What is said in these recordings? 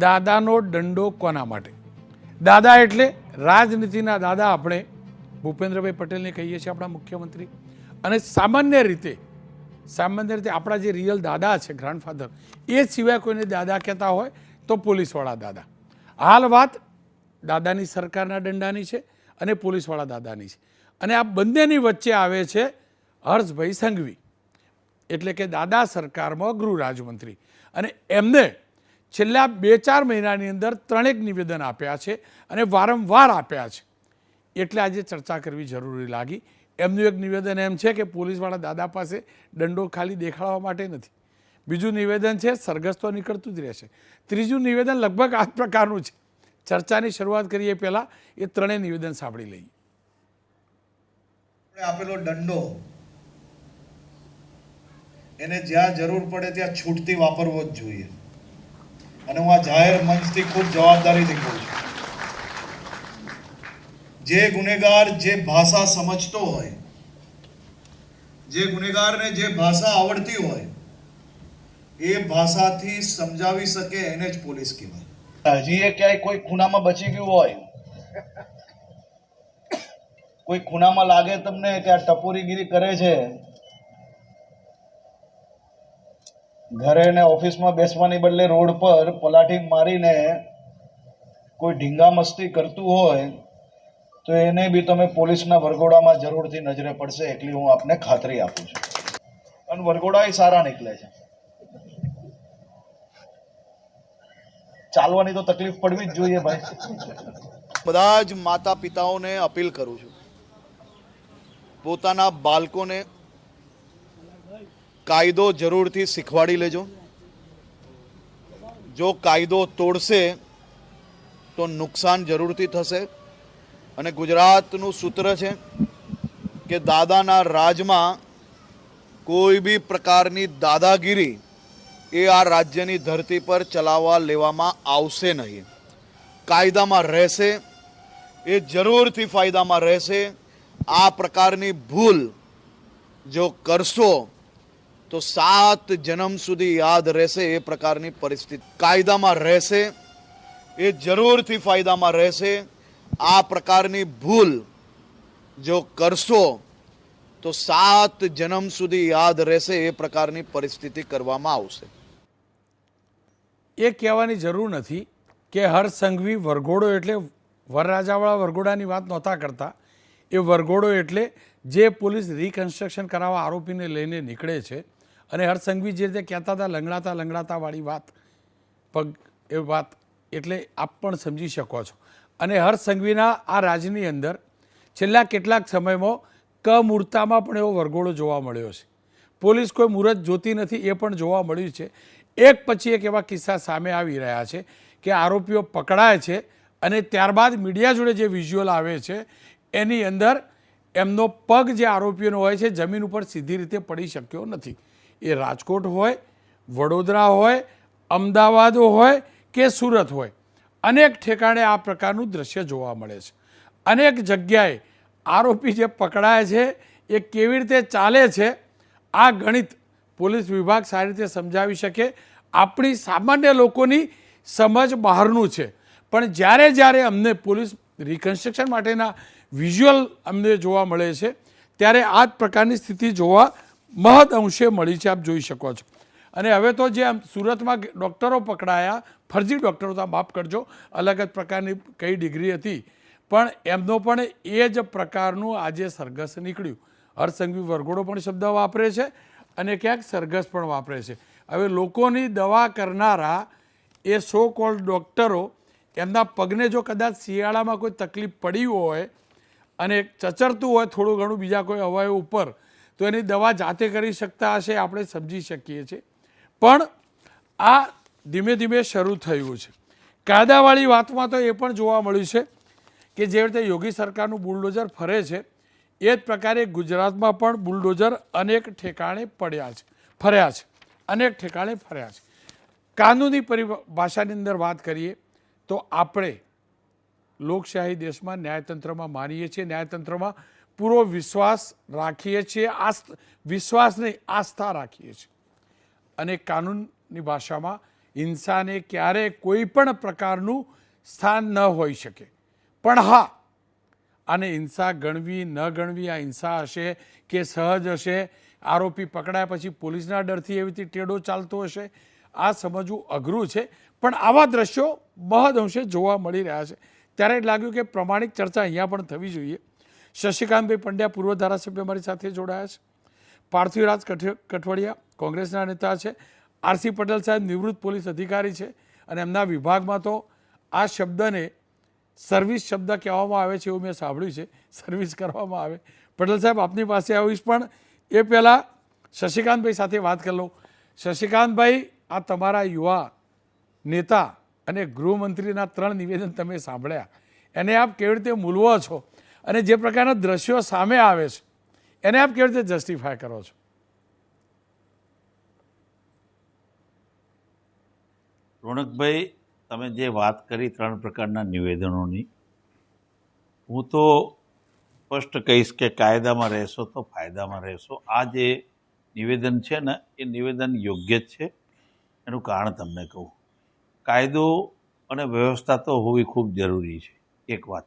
દાદાનો દંડો કોના માટે? દાદા એટલે રાજનીતિના દાદા આપણે ભૂપેન્દ્રભાઈ પટેલને કહીએ છીએ, આપણા મુખ્યમંત્રી. અને સામાન્ય રીતે આપણા જે રિયલ દાદા છે, ગ્રાન્ડફાધર, એ સિવાય કોઈને દાદા કહેતા હોય તો પોલીસવાળા દાદા. હાલ વાત દાદાની સરકારના દંડાની છે અને પોલીસવાળા દાદાની છે. અને આ બંનેની વચ્ચે આવે છે હર્ષભાઈ સંઘવી, એટલે કે દાદા સરકારમાં ગૃહ રાજ્યમંત્રી. અને એમને છેલ્લા 2-4 મહિનાની અંદર 3 નિવેદન આપ્યા છે અને વારંવાર આપ્યા છે. એટલે આજે ચર્ચા કરવી જરૂરી લાગી. એમનું એક નિવેદન એમ છે કે પોલીસવાળા દાદા પાસે દંડો ખાલી દેખાડવા માટે નથી. બીજું નિવેદન છે સરઘસ તો નીકળતું જ રહેશે. ત્રીજું નિવેદન લગભગ આ પ્રકારનું છે. ચર્ચાની શરૂઆત કરીએ પહેલાં એ 3 નિવેદન સાંભળી લઈએ. આપેલો દંડો એને જ્યાં જરૂર પડે ત્યાં છૂટથી વાપરવો જ જોઈએ. અને હું આ જાહેર મંચથી ખૂબ જવાબદારીથી કહું છું, જે ગુનેગાર જે ભાષા સમજતો હોય, જે ગુનેગારને જે ભાષા આવડતી હોય, એ ભાષાથી સમજાવી શકે એને જ પોલીસ કહેવાય. હજી એ ક્યાંય કોઈ ખૂનામાં બચી ગયું હોય, કોઈ ખૂનામાં લાગે તમને કે આ ટપોરીગીરી કરે છે, ઘરે ને ઓફિસમાં બેસવાની બદલે રોડ પર પલાઠી મારીને કોઈ ઢીંગા મસ્તી કરતું હોય તો એને બી તમે પોલીસના વરઘોડામાં જરૂરથી નજરે પડશે, એટલી હું આપને ખાતરી આપું છું. અને વરઘોડા એ સારા નીકળે છે. ચાલવાની તો તકલીફ પડવી જ જોઈએ ભાઈ. બધા જ માતા પિતાઓને અપીલ કરું છું, પોતાના બાળકોને કાયદો જરૂરથી શીખવાડી લેજો. જો કાયદો તોડશે તો નુકસાન જરૂરથી થશે. અને ગુજરાતનું સૂત્ર છે કે દાદાના રાજમાં કોઈ બી પ્રકારની દાદાગીરી એ આ રાજ્યની ધરતી પર ચલાવવા લેવામાં આવશે નહીં. કાયદામાં રહેશે, એ જરૂરથી ફાયદામાં રહેશે. આ પ્રકારની ભૂલ જો કરશો તો 7 જન્મ સુધી યાદ રહેશે. એ પ્રકારની પરિસ્થિતિ કાયદામાં રહેશે, એ જરૂરથી ફાયદામાં રહેશે. આ પ્રકારની ભૂલ જો કરશો તો 7 જન્મ સુધી યાદ રહેશે. એ પ્રકારની પરિસ્થિતિ કરવામાં આવશે. એ કહેવાની જરૂર નથી કે હર્ષ સંઘવી વરઘોડો એટલે વરરાજાવાળા વરઘોડાની વાત નહોતા કરતા. એ વરઘોડો એટલે જે પોલીસ રિકન્સ્ટ્રક્શન કરાવવા આરોપીને લઈને નીકળે છે. અને હર્ષ સંઘવી જે રીતે કહેતા હતા લંગડાતાવાળી વાત, પગ એ વાત, એટલે આપ પણ સમજી શકો છો. અને હર્ષ સંઘવીના આ રાજની અંદર છેલ્લા કેટલાક સમયમાં કમૂર્તામાં પણ એવો વરઘોડો જોવા મળ્યો છે. પોલીસ કોઈ મુહૂર્ત જોતી નથી એ પણ જોવા મળ્યું છે. એક પછી એક એવા કિસ્સા સામે આવી રહ્યા છે કે આરોપીઓ પકડાય છે અને ત્યારબાદ મીડિયા જોડે જે વિઝ્યુઅલ આવે છે એની અંદર એમનો પગ જે આરોપીઓનો હોય છે જમીન ઉપર સીધી રીતે પડી શક્યો નથી. એ રાજકોટ હોય, વડોદરા હોય, અમદાવાદ હોય કે સુરત હોય, અનેક ઠેકાણે આ પ્રકારનું દ્રશ્ય જોવા મળે છે. અનેક જગ્યાએ આરોપી જે પકડાય છે એ કેવી રીતે ચાલે છે, આ ગણિત પોલીસ વિભાગ સારી રીતે સમજાવી શકે. આપણી સામાન્ય લોકોની સમજ બહારનું છે. પણ જ્યારે અમને પોલીસ રિકન્સ્ટ્રક્શન માટેના વિઝ્યુઅલ અમને જોવા મળે છે ત્યારે આ જ પ્રકારની સ્થિતિ જોવા મહદ અંશે મળી છે, આપ જોઈ શકો છો. અને હવે તો જે સુરતમાં ડૉક્ટરો પકડાયા, ફરજી ડૉક્ટરો, તો માફ કરજો, અલગ જ પ્રકારની કઈ ડિગ્રી હતી, પણ એમનો પણ એ જ પ્રકારનું આજે સરઘસ નીકળ્યું. હર્ષ સંઘવી વરઘોડો પણ શબ્દ વાપરે છે અને ક્યાંક સરઘસ પણ વાપરે છે. હવે લોકોની દવા કરનારા એ સો કોલ્ડ ડૉક્ટરો એમના પગને જો કદાચ શિયાળામાં કોઈ તકલીફ પડી હોય અને ચચરતું હોય થોડું ઘણું બીજા કોઈ અવયવ ઉપર, તો એની દવા જાતે કરી શકતા હશે, આપણે સમજી શકીએ છીએ. પણ આ ધીમે ધીમે શરૂ થયું છે. કાયદાવાળી વાતમાં તો એ પણ જોવા મળ્યું છે કે જે રીતે યોગી સરકારનું બુલડોઝર ફરે છે એ જ પ્રકારે ગુજરાતમાં પણ બુલડોઝર અનેક ઠેકાણે ફર્યા છે. અનેક ઠેકાણે ફર્યા છે. કાનૂની પરિભાષાની અંદર વાત કરીએ તો આપણે લોકશાહી દેશમાં ન્યાયતંત્રમાં માનીએ છીએ, ન્યાયતંત્રમાં પૂરો વિશ્વાસ રાખીએ છીએ. વિશ્વાસ નહીં, આસ્થા રાખીએ છીએ. અને કાનૂનની ભાષામાં હિંસાને ક્યારેય કોઈ પણ પ્રકારનું સ્થાન ન હોઈ શકે. પણ હા, આને હિંસા ગણવી ન ગણવી, આ હિંસા હશે કે સહજ હશે, આરોપી પકડાયા પછી પોલીસના ડરથી એવી રીતે ટેડો ચાલતો હશે, આ સમજવું અઘરું છે. પણ આવા દ્રશ્યો મહદઅંશે જોવા મળી રહ્યા છે. ત્યારે લાગ્યું કે પ્રમાણિક ચર્ચા અહીંયા પણ થવી જોઈએ. શશિકાંતભાઈ પંડ્યા પૂર્વ ધારાસભ્ય મારી સાથે જોડાયા છે. પાર્થિવરાજ કઠવડિયા કોંગ્રેસના નેતા છે. આરસી પટેલ સાહેબ નિવૃત્ત પોલીસ અધિકારી છે અને એમના વિભાગમાં તો આ શબ્દને સર્વિસ શબ્દ કહેવામાં આવે છે એવું મેં સાંભળ્યું છે, સર્વિસ કરવામાં આવે. પટેલ સાહેબ આપની પાસે આવીશ, પણ એ પહેલાં શશિકાંતભાઈ સાથે વાત કરી લઉં. શશિકાંતભાઈ, આ તમારા યુવા નેતા અને ગૃહમંત્રીના 3 નિવેદન તમે સાંભળ્યા, એને આપ કેવી રીતે મૂલવો છો અને જે પ્રકારના દ્રશ્યો સામે આવે છે એને આપ કેવી રીતે જસ્ટિફાય કરો છો? રોનકભાઈ, તમે જે વાત કરી 3 પ્રકારના નિવેદનોની, હું તો સ્પષ્ટ કહીશ કે કાયદામાં રહેશો તો ફાયદામાં રહેશો. આ જે નિવેદન છે ને એ નિવેદન યોગ્ય જ છે. એનું કારણ તમને કહું. કાયદો અને વ્યવસ્થા તો હોવી ખૂબ જરૂરી છે. એક વાત,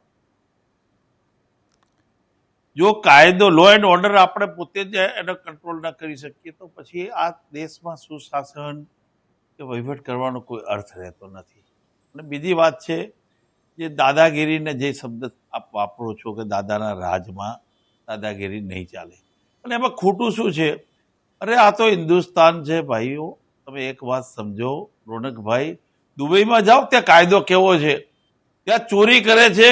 જો કાયદો લો એન્ડ ઓર્ડર આપણે પોતે જ એનો કંટ્રોલ ન કરી શકીએ તો પછી આ દેશમાં સુશાસન કે વહીવટ કરવાનો કોઈ અર્થ રહેતો નથી. અને બીજી વાત છે, જે દાદાગીરીને જે શબ્દ આપ વાપરો છો કે દાદાના રાજમાં દાદાગીરી નહીં ચાલે, અને એમાં ખોટું શું છે? અરે આ તો હિન્દુસ્તાન છે ભાઈઓ. તમે એક વાત સમજો રોનકભાઈ, દુબઈમાં જાઓ ત્યાં કાયદો કેવો છે? ત્યાં ચોરી કરે છે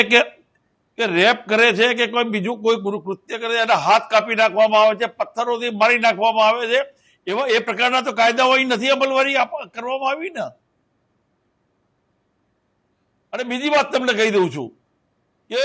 કે રેપ કરે છે કે કોઈ બીજું કોઈ કૃત્ય કરે છે, એના હાથ કાપી નાખવામાં આવે છે, પથ્થરોથી મારી નાખવામાં આવે છે. એવા એ પ્રકારના તો કાયદાઓ અહીં નથી અમલવારી કરવામાં આવી ને. અને બીજી વાત તમને કહી દઉં છું કે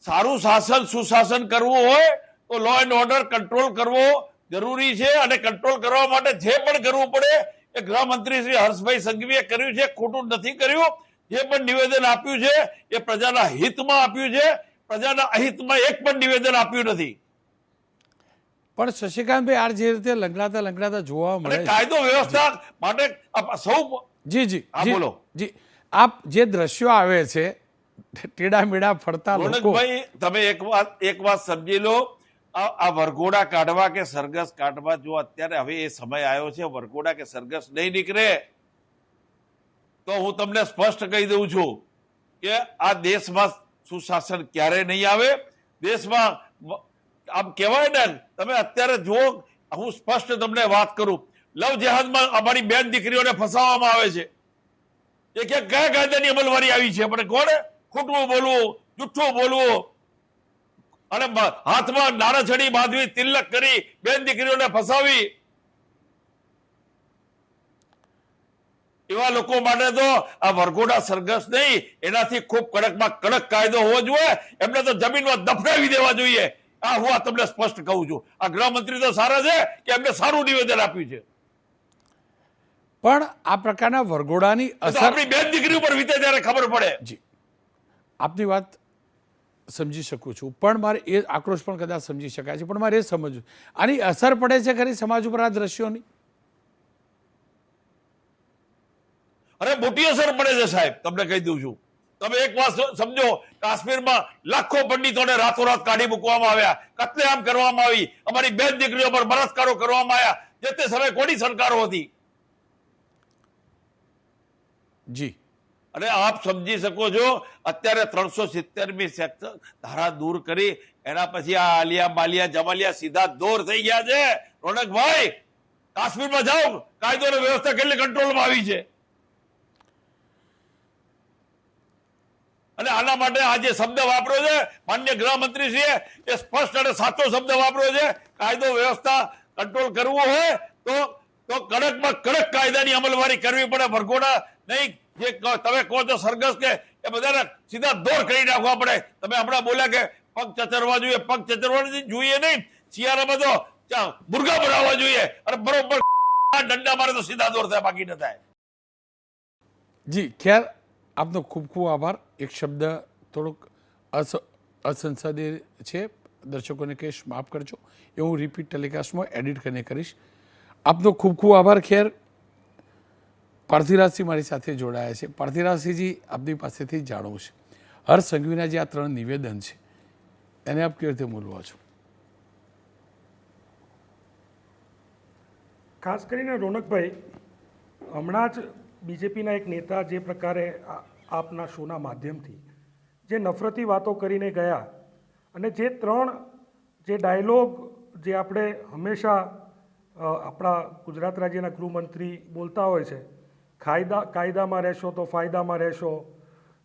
સારું શાસન સુશાસન કરવું હોય તો લો એન્ડ ઓર્ડર કંટ્રોલ કરવો જરૂરી છે. અને કંટ્રોલ કરવા માટે જે પણ કરવું પડે એ ગૃહમંત્રી શ્રી હર્ષભાઈ સંઘવીએ કર્યું છે. ખોટું નથી કર્યું. જે પણ નિવેદન આપ્યું છે એ પ્રજાના હિતમાં આપ્યું છે. પ્રજાના અહિતમાં એક પણ નિવેદન આપ્યું નથી. પણ શશિકાંતભાઈ, આ જે રીતે લંગડાતા જોવા મળે છે, કાયદો વ્યવસ્થા માટે સૌ જી જી જી બોલો જી, આપ જે દ્રશ્યો આવે છે ટેડા મેડા ફરતા લોકો, રોનકભાઈ, તમે એક વાત સમજી લો. આ વરઘોડા કાઢવા કે સરઘસ કાઢવા, જો અત્યારે હવે એ સમય આવ્યો છે, વરઘોડા કે સરઘસ નહીં નીકળે તો હું તમને સ્પષ્ટ કહી દઉં છું કે આ દેશમાં સુશાસન ક્યારે નહીં આવે. દેશમાં આમ કહેવાય ને, તમે અત્યારે જુઓ, હું સ્પષ્ટ તમને વાત કરું, લવ જેહાદમાં અમારી બેન દીકરીઓને ફસાવવામાં આવે છે. એ કયા કાયદાની અમલવારી આવી છે? પણ કોને ખોટું બોલવું, જુઠ્ઠું બોલવું અને હાથમાં નાણાછડી બાંધવી, તિલક કરી બેન દીકરીઓને ફસાવી, એવા લોકો માટે તો આ વરઘોડા સરઘસ નહીં, એનાથી ખૂબ કડકમાં કડક કાયદો હોવો જોઈએ. એમને તો જમીનમાં દફનાવી દેવા જોઈએ. આ હું તમને સ્પષ્ટ કહું છું. આ ગૃહમંત્રી તો સારા છે કે એમને સારું નિવેદન આપ્યું છે. પણ આ પ્રકારના વરઘોડાની અસર આપણી બેન દીકરી ઉપર વીતે ત્યારે ખબર પડે. જી, આપની વાત સમજી શકું છું, પણ મારે એ આક્રોશ પણ કદાચ સમજી શકાય છે, પણ મારે એ સમજવું, આની અસર પડે છે ખરી સમાજ ઉપર આ દ્રશ્યોની? અરે મોટી અસર પડે છે સાહેબ, તમને કહી દઉં છું. તમે એક વાત સમજો, કાશ્મીરમાં લાખો પંડિતોને રાતોરાત કાઢી મૂકવામાં આવ્યા, કત્લેઆમ કરવામાં આવી, અમારી બેન દીકરીઓ પર બળાત્કારો કરવામાં આવ્યા. જે તે સમયે કોની સરકારો હતી? જી, અને આપ સમજી શકો છો, અત્યારે 370મી ધારા દૂર કરી એના પછી આ આલિયા માલિયા જમાલિયા સીધા દોર થઈ ગયા છે. રોનકભાઈ, કાશ્મીરમાં જાઓ, કાયદો અને વ્યવસ્થા કેટલી કંટ્રોલમાં આવી છે. અને આના માટે આ જે શબ્દ વાપર્યો છે માન્ય ગૃહમંત્રીશ્રીએ, એ સ્પષ્ટ અને સાચો શબ્દ વાપર્યો છે. કાયદો વ્યવસ્થા કંટ્રોલ કરવું હોય તો કડકમાં કડક કાયદાની અમલવારી કરવી પડે. વરઘોડા નહીં, જે તમે કહો છો સરઘસ કે એ બધાને સીધા દોર કરી નાખવા પડે. તમે હમણાં બોલ્યા કે પગ ચચરવા જોઈએ, પગ ચચરવા જોઈએ નહીં, શિયાળામાં તો મુર્ગા બનાવવા જોઈએ અને બરોબર દંડા મારે તો સીધા દોર થાય, બાકી ન થાય. જી, ખેર આપનો ખૂબ ખૂબ આભાર. એક શબ્દ થોડોક અસંસદીય છે, દર્શકોને કહીશ માફ કરજો, એ હું રિપીટ ટેલિકાસ્ટમાં એડિટ કરીને કરીશ. આપનો ખૂબ ખૂબ આભાર. ખેર પાર્થિરાજસિંહ મારી સાથે જોડાયા છે. પાર્થિરાજસિંહજી, આપની પાસેથી જાણવું છે, હર્ષ સંઘવીના જે આ 3 નિવેદન છે એને આપ કેવી રીતે મૂલવો છો? ખાસ કરીને રોનકભાઈ, હમણાં જ બીજેપીના એક નેતા જે પ્રકારે આપના શોના માધ્યમથી જે નફરતી વાતો કરીને ગયા અને જે 3 જે ડાયલોગ જે આપણે હંમેશા આપણા ગુજરાત રાજ્યના ગૃહમંત્રી બોલતા હોય છે, કાયદામાં રહેશો તો ફાયદામાં રહેશો,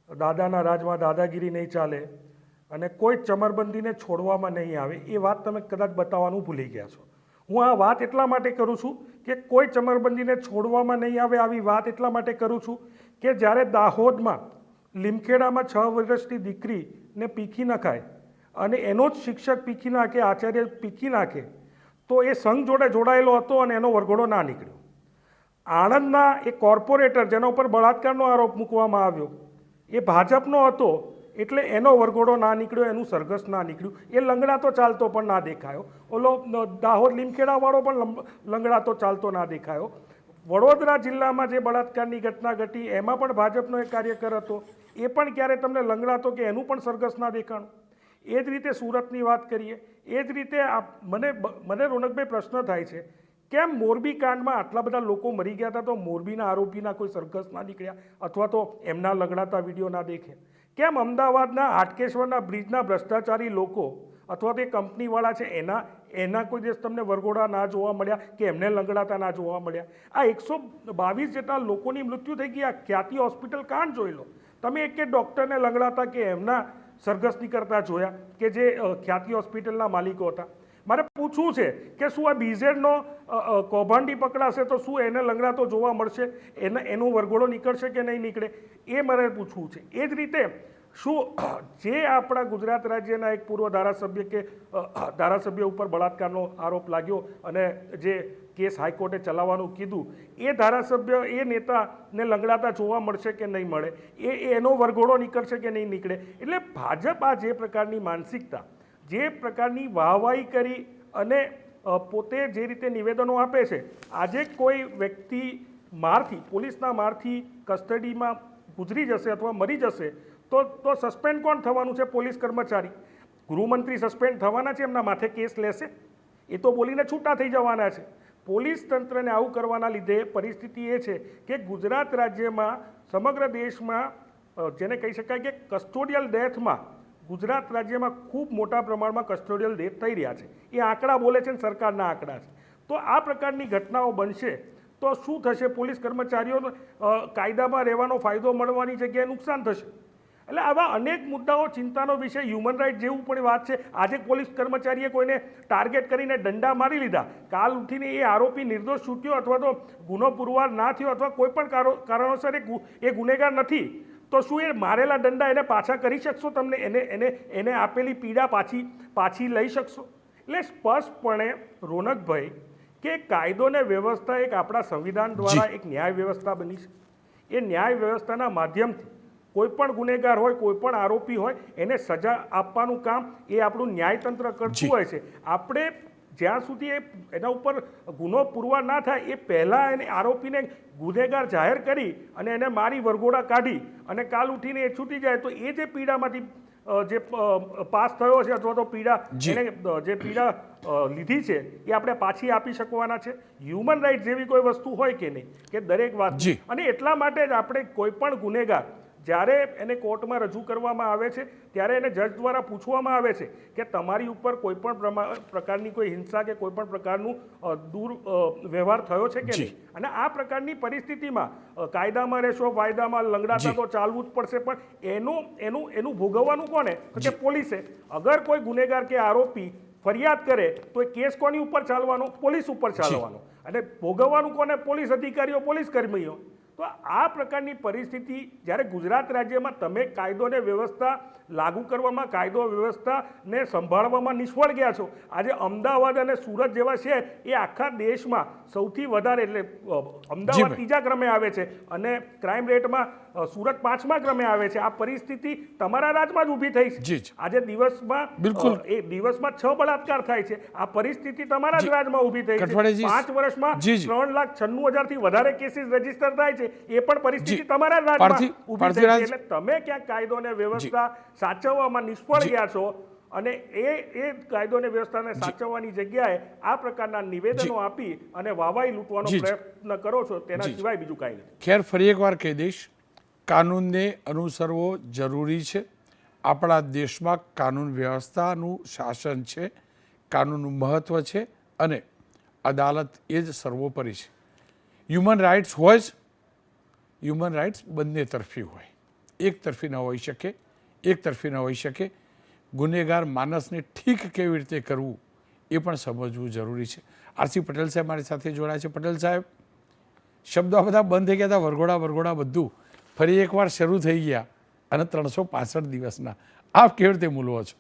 દાદાના રાજમાં દાદાગીરી નહીં ચાલે અને કોઈ ચમરબંધીને છોડવામાં નહીં આવે, એ વાત તમે કદાચ બતાવવાનું ભૂલી ગયા છો. હું આ વાત એટલા માટે કરું છું કે કોઈ ચમરબંધીને છોડવામાં નહીં આવે આવી વાત એટલા માટે કરું છું કે જ્યારે દાહોદમાં લીમખેડામાં 6 વર્ષની દીકરીને પીખી નખાય અને એનો જ શિક્ષક પીખી નાખે, આચાર્ય પીખી નાખે, તો એ સંઘ જોડે જોડાયેલો હતો અને એનો વરઘોડો ના નીકળ્યો. આણંદના એક કોર્પોરેટર જેના ઉપર બળાત્કારનો આરોપ મૂકવામાં આવ્યો એ ભાજપનો હતો, એટલે એનો વરઘોડો ના નીકળ્યો, એનું સરઘસ ના નીકળ્યું. એ લંગડાતો ચાલતો પણ ના દેખાયો. ઓલો દાહોદ લીમખેડાવાળો પણ લંગડાતો ચાલતો ના દેખાયો. વડોદરા જિલ્લામાં જે બળાત્કારની ઘટના ઘટી એમાં પણ ભાજપનો એક કાર્યકર હતો, એ પણ ક્યારે તમને લંગડાતો કે એનું પણ સરઘસ ના દેખાણું. એ જ રીતે સુરતની વાત કરીએ, એ જ રીતે મને રોનકભાઈ પ્રશ્ન થાય છે, કેમ મોરબી કાંડમાં આટલા બધા લોકો મરી ગયા હતા તો મોરબીના આરોપીના કોઈ સરઘસ ના નીકળ્યા અથવા તો એમના લંગડાતા વિડીયો ના દેખે? કેમ અમદાવાદના હાટકેશ્વરના બ્રિજના ભ્રષ્ટાચારી લોકો અથવા તો એ કંપનીવાળા છે એના કોઈ દિવસ તમને વરઘોડા ના જોવા મળ્યા કે એમને લંગડાતા ના જોવા મળ્યા? આ 122 જેટલા લોકોની મૃત્યુ થઈ ગઈ. આ ખ્યાતિ હોસ્પિટલ કાંડ જોઈ લો, તમે એક ડૉક્ટરને લંગડાતા કે એમના સરઘસ નીકળતા જોયા કે જે ખ્યાતિ હોસ્પિટલના માલિકો હતા? મારે પૂછવું છે કે શું આ બીઝેડનો કૌભાંડી પકડાશે તો શું એને લંગડાતો જોવા મળશે, એનો વરઘોડો નીકળશે કે નહીં નીકળે, એ મારે પૂછવું છે. એ જ રીતે શું જે આપણા ગુજરાત રાજ્યના એક પૂર્વ ધારાસભ્ય કે ધારાસભ્ય ઉપર બળાત્કારનો આરોપ લાગ્યો અને જે કેસ હાઈકોર્ટે ચલાવવાનું કીધું, એ ધારાસભ્ય એ નેતાને લંગડાતા જોવા મળશે કે નહીં મળે, એનો વરઘોડો નીકળશે કે નહીં નીકળે? એટલે ભાજપ આ જે પ્રકારની માનસિકતા, જે પ્રકારની વાહવાહી કરી અને પોતે જે રીતે નિવેદનો આપે છે, આજે કોઈ વ્યક્તિ મારથી, પોલીસના મારથી કસ્ટડીમાં ગુજરી જશે અથવા મરી જશે તો સસ્પેન્ડ કોણ થવાનું છે? પોલીસ કર્મચારી. ગૃહમંત્રી સસ્પેન્ડ થવાના છે? એમના માથે કેસ લેશે? એ તો બોલીને છૂટા થઈ જવાના છે. પોલીસ તંત્રને આવું કરવાના લીધે પરિસ્થિતિ એ છે કે ગુજરાત રાજ્યમાં, સમગ્ર દેશમાં જેને કહી શકાય કે કસ્ટોડિયલ ડેથમાં ગુજરાત રાજ્યમાં ખૂબ મોટા પ્રમાણમાં કસ્ટોડિયલ ડેથ થઈ રહ્યા છે. એ આંકડા બોલે છે ને સરકારના આંકડા છે. તો આ પ્રકારની ઘટનાઓ બનશે તો શું થશે? પોલીસ કર્મચારીઓને કાયદામાં રહેવાનો ફાયદો મળવાની જગ્યાએ નુકસાન થશે. એટલે આવા અનેક મુદ્દાઓ ચિંતાનો વિષય, હ્યુમન રાઇટ જેવું પણ વાત છે. આજે પોલીસ કર્મચારીએ કોઈને ટાર્ગેટ કરીને દંડા મારી લીધા, કાલ ઉઠીને એ આરોપી નિર્દોષ છૂટ્યો અથવા તો ગુનો પુરવાર ના થયો અથવા કોઈ પણ કારણોસર એ ગુનેગાર નથી, તો શું એ મારેલા દંડા એને પાછા કરી શકશો? તમને એને આપેલી પીડા પાછી લઈ શકશો? એટલે સ્પષ્ટપણે રોનકભાઈ કે કાયદો ને વ્યવસ્થા એક આપણા સંવિધાન દ્વારા એક ન્યાય વ્યવસ્થા બની છે. એ ન્યાય વ્યવસ્થાના માધ્યમથી કોઈ પણ ગુનેગાર હોય, કોઈ પણ આરોપી હોય, એને સજા આપવાનું કામ એ આપણું ન્યાયતંત્ર કરતું હોય છે. આપણે જ્યાં સુધી એના ઉપર ગુનો પુરવાર ના થાય એ પહેલાં એને આરોપીને ગુનેગાર જાહેર કરી અને એને મારી વરઘોડા કાઢી અને કાલ ઉઠીને એ છૂટી જાય તો એ જે પીડામાંથી જે પાસ થયો છે અથવા તો પીડા એને જે પીડા લીધી છે એ આપણે પાછી આપી શકવાના છે. હ્યુમન રાઇટ જેવી કોઈ વસ્તુ હોય કે નહીં, કે દરેક વાત. અને એટલા માટે જ આપણે કોઈ પણ ગુનેગાર જ્યારે એને કોર્ટમાં રજૂ કરવામાં આવે છે ત્યારે એને જજ દ્વારા પૂછવામાં આવે છે કે તમારી ઉપર કોઈ પણ પ્રકારની કોઈ હિંસા કે કોઈ પણ પ્રકારનું વ્યવહાર થયો છે કે નહીં. અને આ પ્રકારની પરિસ્થિતિમાં કાયદામાં રહેશો, વાયદામાં લંગડાતા તો ચાલવું જ પડશે, પણ એનું ભોગવવાનું કોને? કે પોલીસે. અગર કોઈ ગુનેગાર કે આરોપી ફરિયાદ કરે તો એ કેસ કોની ઉપર ચાલવાનો? પોલીસ ઉપર ચાલવાનો. અને ભોગવવાનું કોને? પોલીસ અધિકારીઓ, પોલીસ કર્મીઓ. તો આ પ્રકારની પરિસ્થિતિ જ્યારે ગુજરાત રાજ્યમાં તમે કાયદો ને વ્યવસ્થા લાગુ કરવામાં, કાયદો વ્યવસ્થાને સંભાળવામાં નિષ્ફળ ગયા છો. આજે અમદાવાદ અને સુરત જેવા શહેર એ આખા દેશમાં સૌથી વધારે, એટલે અમદાવાદ 3જા ક્રમે આવે છે અને ક્રાઇમ રેટમાં સુરત 5મા ક્રમે આવે છે. આ પરિસ્થિતિ તમારા રાજમાં જ ઊભી થઈ છે. આજે દિવસમાં 6 બળાત્કાર થાય છે. આ પરિસ્થિતિ તમારા જ રાજમાં ઊભી થઈ છે. 5 વર્ષમાં 3,96,000થી વધારે કેસીસ રજીસ્ટર થાય છે. એ પણ પરિસ્થિતિ જી. તમારા રાજમાં પાર્થિવ- ઊભી થઈ પાર્થિવરાજ- છે. એટલે તમે ક્યાંક કાયદો અને વ્યવસ્થા સાચવવામાં નિષ્ફળ ગયા છો અને એ કાયદો અને વ્યવસ્થાને સાચવવાની જગ્યાએ આ પ્રકારના નિવેદનો આપી અને વાવાઈ લૂંટવાનો જી. પ્રયત્ન કરો છો તેના જી. સિવાય બીજું કાંઈ નથી. ખેર ફરી એકવાર કહી દઈશ, કાનૂનને અનુસરવો જરૂરી છે. આપણા દેશમાં કાનૂન વ્યવસ્થાનું શાસન છે, કાનૂનનું મહત્ત્વ છે અને અદાલત એ જ સર્વોપરી છે. હ્યુમન રાઇટ્સ હોય જ, હ્યુમન રાઇટ્સ બંને તરફી હોય, એક તરફી ન હોઈ શકે, એક તરફી ન હોઈ શકે. ગુનેગાર માણસને ઠીક કેવી રીતે કરવું એ પણ સમજવું જરૂરી છે. આરસી પટેલ સાહેબ મારી સાથે જોડાયા છે. પટેલ સાહેબ, શબ્દો બધા બંધ થઈ ગયા હતા, વરઘોડા બધું ફરી એકવાર શરૂ થઈ ગયા અને 365 દિવસના આપ કેવી રીતે મૂલવો છો?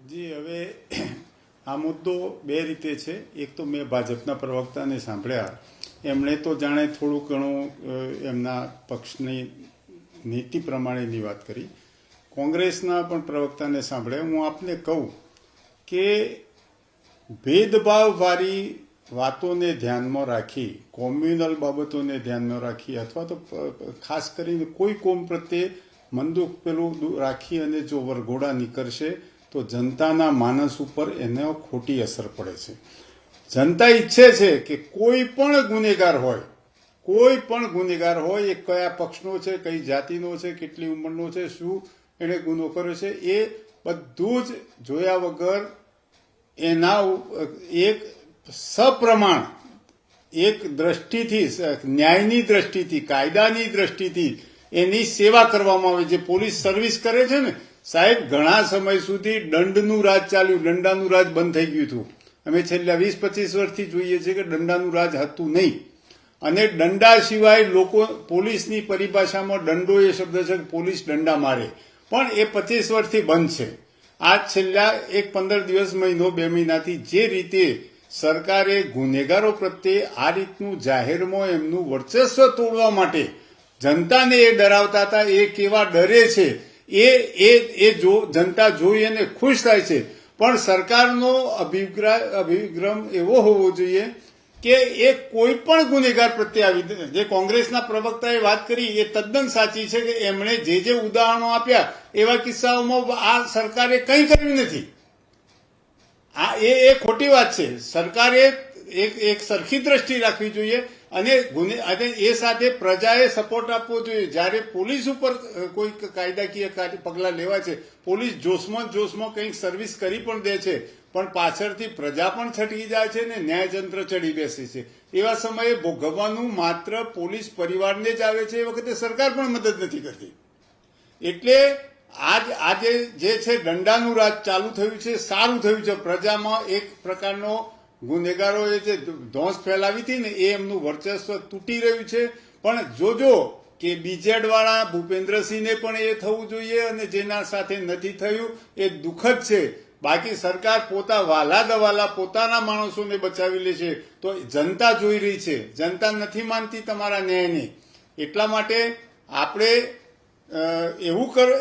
જી, હવે આ મુદ્દો બે રીતે છે. એક તો મેં ભાજપના પ્રવક્તાને સાંભળ્યા, એમણે તો જાણે થોડું ઘણું એમના પક્ષની નીતિ પ્રમાણેની વાત કરી. કોંગ્રેસના પણ પ્રવક્તાને સાંભળ્યા. હું આપને કહું કે ભેદભાવવાળી વાતોને ધ્યાનમાં રાખી, કોમ્યુનલ બાબતોને ધ્યાનમાં રાખી અથવા તો ખાસ કરીને કોઈ કોમ પ્રત્યે મંદુક પેલું રાખી અને જો વરઘોડા નીકળશે તો જનતાના માનસ ઉપર એને ખોટી અસર પડે છે. જનતા ઈચ્છે છે કે કોઈ પણ ગુનેગાર હોય એ કયા પક્ષનો છે, કઈ જાતિનો છે, કેટલી ઉંમરનો છે, શું એણે ગુનો કર્યો છે, એ બધું જ જોયા વગર એના એક સપ્રમાણ એક દ્રષ્ટિથી, ન્યાયની દ્રષ્ટિથી, કાયદાની દ્રષ્ટિથી એની સેવા કરવામાં આવે. જે પોલીસ સર્વિસ કરે છે ને સાહેબ, ઘણા સમય સુધી દંડનું રાજ ચાલ્યું, દંડાનું રાજ બંધ થઈ ગયું હતું. અમે છેલ્લા 20-25 વર્ષથી જોઈએ છીએ કે દંડાનું રાજ હતું નહીં. અને દંડા સિવાય લોકો, પોલીસની પરિભાષામાં દંડો એ શબ્દ છે કે પોલીસ દંડા મારે, પણ એ 25 વર્ષથી બંધ છે. આ છેલ્લા 15 દિવસ, મહિનો, 2 મહિનાથી જે રીતે સરકારે ગુનેગારો પ્રત્યે આ રીતનું જાહેરમાં એમનું વર્ચસ્વ તોડવા માટે જનતાને એ ડરાવતા હતા, એ કેવા ડરે છે એ જો જનતા જોઈ અને ખુશ થાય છે. પણ સરકારનો અભિગમ એવો હોવો જોઈએ કે એ કોઈ પણ ગુનેગાર પ્રત્યે આવી, જે કોંગ્રેસના પ્રવક્તાએ વાત કરી એ તદ્દન સાચી છે કે એમણે જે ઉદાહરણો આપ્યા એવા કિસ્સાઓમાં આ સરકારે કંઈ કર્યું નથી. આ એ ખોટી વાત છે. સરકારે એક સરખી દ્રષ્ટિ રાખવી જોઈએ અને એ સાથે પ્રજાએ સપોર્ટ આપવો જોઈએ. જ્યારે પોલીસ ઉપર કોઈ કાયદાકીય પગલાં લેવા છે, પોલીસ જોશમાં કંઈક સર્વિસ કરી પણ દે છે, પણ પાછળથી પ્રજા પણ છટકી જાય છે ને ન્યાયતંત્ર ચડી બેસે છે. એવા સમયે ભોગવવાનું માત્ર પોલીસ પરિવારને જ આવે છે, એ વખતે સરકાર પણ મદદ નથી કરતી. એટલે આજે જે છે દંડાનું રાજ ચાલુ થયું છે, સારું થયું છે. પ્રજામાં એક પ્રકારનો ગુનેગારોએ જે ધોંસ ફેલાવી હતી ને એ એમનું વર્ચસ્વ તૂટી રહ્યું છે. પણ જોજો કે બીજેડ વાળા ભૂપેન્દ્રસિંહને પણ એ થવું જોઈએ અને જેના સાથે નથી થયું એ દુઃખદ છે. બાકી સરકાર વાલા દવાલા પોતાના માણસોને બચાવી લે છે તો જનતા જોઈ રહી છે. જનતા નથી માનતી તમારા ન્યાયને. એટલા માટે આપણે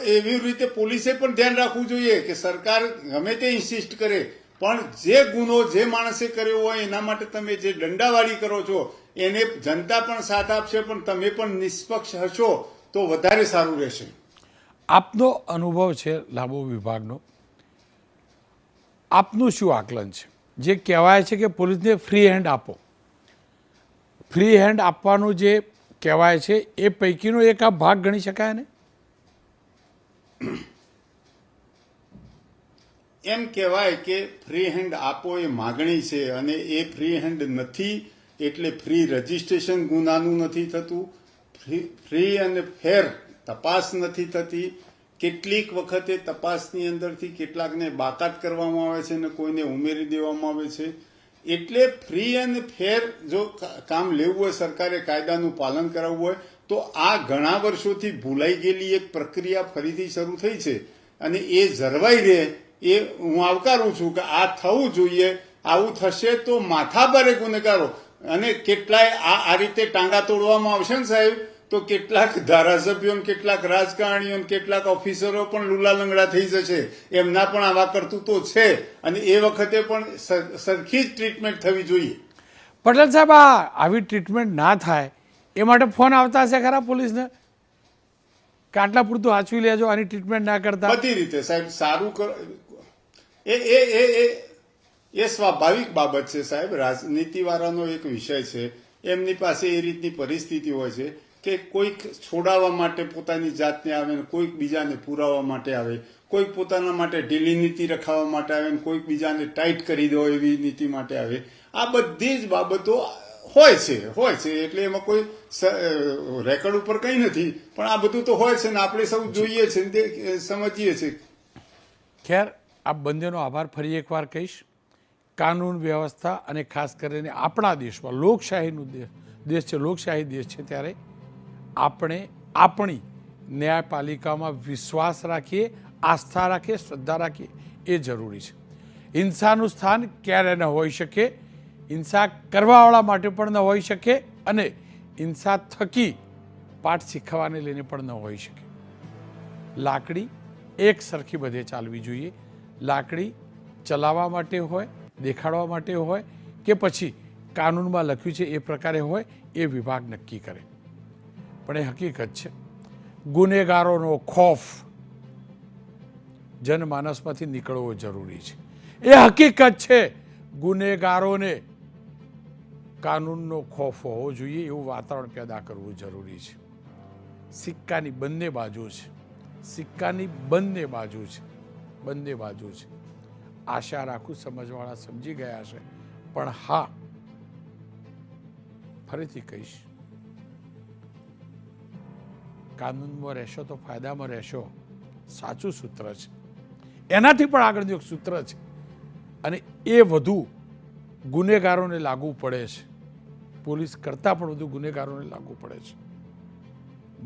એવી રીતે પોલીસે પણ ધ્યાન રાખવું જોઈએ કે સરકાર ગમે તે ઇન્સિસ્ટ કરે, પણ જે ગુનો જે માણસે કર્યો હોય એના માટે તમે જે દંડાવાળી કરો છો એને જનતા પણ સાથ આપશે, પણ તમે પણ નિષ્પક્ષ હશો તો વધારે સારું રહેશે. આપનો અનુભવ છે લાંબો વિભાગનો, આપનું શું આકલન છે? જે કહેવાય છે કે પોલીસને ફ્રી હેન્ડ આપો, ફ્રી હેન્ડ આપવાનું જે કહેવાય છે એ પૈકીનો એક આ ભાગ ગણી શકાય ને? એમ કહેવાય કે ફ્રી હેન્ડ આપો એ માગણી છે અને એ ફ્રી હેન્ડ નથી. એટલે ફ્રી રજીસ્ટ્રેશન ગુનાનું નથી થતું, ફ્રી અને ફેર તપાસ નથી થતી. કેટલીક વખતે તપાસની અંદરથી કેટલાકને બાકાત કરવામાં આવે છે અને કોઈને ઉમેરી દેવામાં આવે છે. એટલે ફ્રી અને ફેર જો કામ લેવું હોય, સરકારે કાયદાનું પાલન કરાવવું હોય તો આ ઘણા વર્ષોથી ભૂલાઈ ગયેલી એક પ્રક્રિયા ફરીથી શરૂ થઈ છે અને એ જળવાઈ રહે એ હું આવકારું છું કે આ થવું જોઈએ. આવું થશે તો માથાભારે ગુનેગારો અને કેટલાય આ રીતે ટાંગા તોડવામાં આવશે ને સાહેબ, તો કેટલાક ધારાસભ્યો, કેટલાક રાજકારણીઓ, કેટલાક ઓફિસરો પણ લુલા લંગડા થઈ જશે. એમના પણ આવા કરતૂતો છે અને એ વખતે પણ સરખી જ ટ્રીટમેન્ટ થવી જોઈએ. પટેલ સાહેબ, આવી ટ્રીટમેન્ટ ના થાય એ માટે ફોન આવતા હશે ખરા પોલીસને કે આટલા પૂરતું વાંચવી લેજો, આની ટ્રીટમેન્ટ ના કરતા? બધી રીતે સાહેબ સારું કર એ એ એ એ એ સ્વાભાવિક બાબત છે સાહેબ. રાજનીતિવાળાનો એક વિષય છે, એમની પાસે એ રીતની પરિસ્થિતિ હોય છે કે કોઈક છોડાવવા માટે પોતાની જાતને આવે ને કોઈક બીજાને પુરાવવા માટે આવે, કોઈક પોતાના માટે ઢીલી નીતિ રખાવવા માટે આવે ને કોઈક બીજાને ટાઈટ કરી દો એવી નીતિ માટે આવે. આ બધી જ બાબતો હોય છે એટલે એમાં કોઈ રેકોર્ડ ઉપર કંઈ નથી, પણ આ બધું તો હોય છે ને આપણે સૌ જોઈએ છે ને તે સમજીએ છીએ. ખેર, આ બંનેનો આભાર ફરી એકવાર કહીશ. કાનૂન વ્યવસ્થા અને ખાસ કરીને આપણા દેશમાં લોકશાહીનું દેશ છે, લોકશાહી દેશ છે, ત્યારે આપણે આપણી ન્યાયપાલિકામાં વિશ્વાસ રાખીએ, આસ્થા રાખીએ, શ્રદ્ધા રાખીએ, એ જરૂરી છે. હિંસાનું સ્થાન ક્યારે ન હોઈ શકે, હિંસા કરવાવાળા માટે પણ ન હોઈ શકે અને હિંસા થકી પાઠ શીખવાને લઈને પણ ન હોઈ શકે. લાકડી એક સરખી બધે ચાલવી જોઈએ. લાકડી ચલાવવા માટે હોય, દેખાડવા માટે હોય કે પછી કાનૂનમાં લખ્યું છે એ પ્રકારે હોય, એ વિભાગ નક્કી કરે. પણ એ હકીકત છે, ગુનેગારોનો ખોફ જનમાનસમાંથી નીકળવો જરૂરી છે. એ હકીકત છે, ગુનેગારોને કાનૂનનો ખોફ હોવો જોઈએ એવું વાતાવરણ પેદા કરવું જરૂરી છે. સિક્કાની બંને બાજુ છે, સિક્કાની બંને બાજુ છે, બંને બાજુ છે. આશા રાખું સમજવાળા સમજી ગયા છે. પણ હા, ફરીથી કહીશ, કાનૂનમાં રહેશો તો ફાયદામાં રહેશો, સાચું સૂત્ર છે. એનાથી પણ આગળનું એક સૂત્ર છે અને એ વધુ ગુનેગારોને લાગુ પડે છે, પોલીસ કરતાં પણ વધુ ગુનેગારોને લાગુ પડે છે.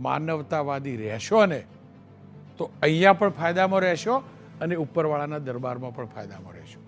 માનવતાવાદી રહેશો ને તો અહીંયા પણ ફાયદામાં રહેશો અને ઉપરવાળાના દરબારમાં પણ ફાયદામાં રહેશો.